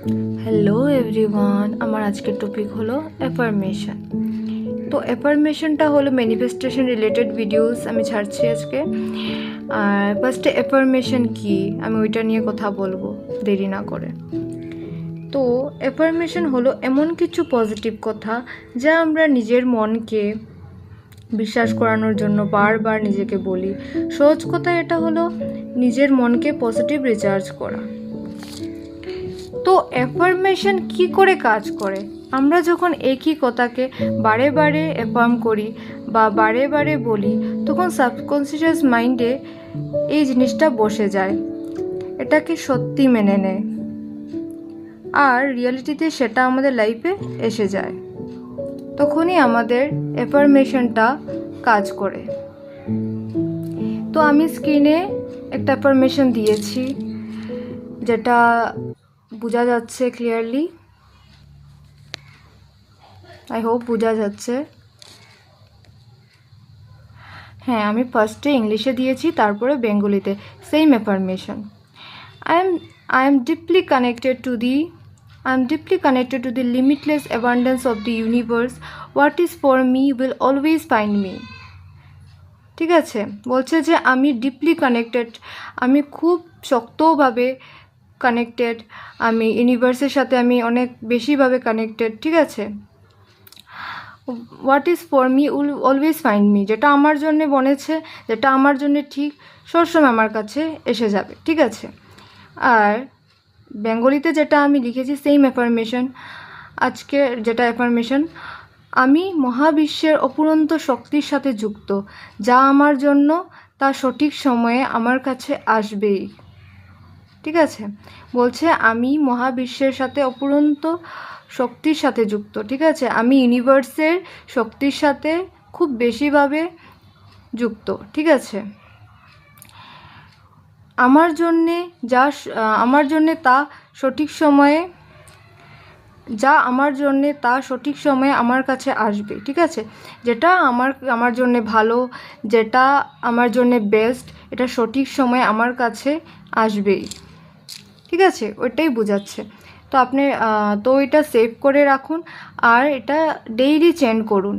Hello everyone, আমার আজকের topic হলো অ্যাফার্মেশন। তো অ্যাফার্মেশনটা হলো ম্যানিফেস্টেশন রিলেটেড ভিডিওস আমি ছাড়ছি আজকে। আর ফার্স্টে অ্যাফার্মেশন কি আমি ওইটা নিয়ে কথা বলবো দেরি না করে। তো অ্যাফার্মেশন হলো এমন কিছু পজিটিভ কথা যা আমরা নিজের মনকে বিশ্বাস করানোর জন্য বারবার নিজেকে বলি। সহজ কথা এটা হলো নিজের মনকে পজিটিভ রিচার্জ করা। তো অ্যাফার্মেশন কি করে কাজ করে? আমরা যখন একই কথাকে বারে বারে অ্যাফার্ম করি বা বারে বারে বলি, তখন সাবকনসিয়াস মাইন্ডে এই জিনিসটা বসে যায়, এটাকে সত্যি মেনে নেয়, আর রিয়ালিটিতে সেটা আমাদের লাইফে এসে যায়। তখনই আমাদের অ্যাফার্মেশনটা কাজ করে। তো আমি স্ক্রিনে একটা অ্যাফার্মেশন দিয়েছি, যেটা বোঝা যাচ্ছে ক্লিয়ারলি। আই হোপ বোঝা যাচ্ছে। হ্যাঁ, আমি ফার্স্টে ইংলিশে দিয়েছি, তারপরে বেঙ্গলিতে same affirmation. I am deeply connected to the limitless abundance of the universe. What is for me will always find me. ঠিক আছে, বলছে যে আমি ডিপলি কানেক্টেড, আমি খুব শক্তভাবে কানেক্টেড, আমি ইউনিভার্সের সাথে আমি অনেক বেশিভাবে কানেক্টেড। ঠিক আছে, what is for me will always find me, যেটা আমার জন্যে বনেছে, যেটা আমার জন্যে ঠিক, সবসময় আমার কাছে এসে যাবে। ঠিক আছে, আর বেঙ্গলিতে যেটা আমি লিখেছি সেম অ্যাফার্মেশন, আজকে যেটা অ্যাফার্মেশন, আমি মহাবিশ্বের অপুরন্ত শক্তির সাথে যুক্ত, যা আমার জন্য তা সঠিক সময়ে আমার কাছে আসবেই। ঠিক আছে, বলছে আমি মহাবিশ্বের সাথে অপুরন্ত শক্তির সাথে যুক্ত। ঠিক আছে, আমি ইউনিভার্সের শক্তির সাথে খুব বেশিভাবে যুক্ত। ঠিক আছে, আমার জন্যে তা সঠিক সময়ে আমার কাছে আসবে। ঠিক আছে, যেটা আমার জন্যে ভালো, যেটা আমার জন্যে বেস্ট, এটা সঠিক সময়ে আমার কাছে আসবেই। ঠিক আছে, ওইটাই বোঝাচ্ছে। তো আপনি এটা সেভ করে রাখুন আর এটা ডেইলি চেঞ্জ করুন।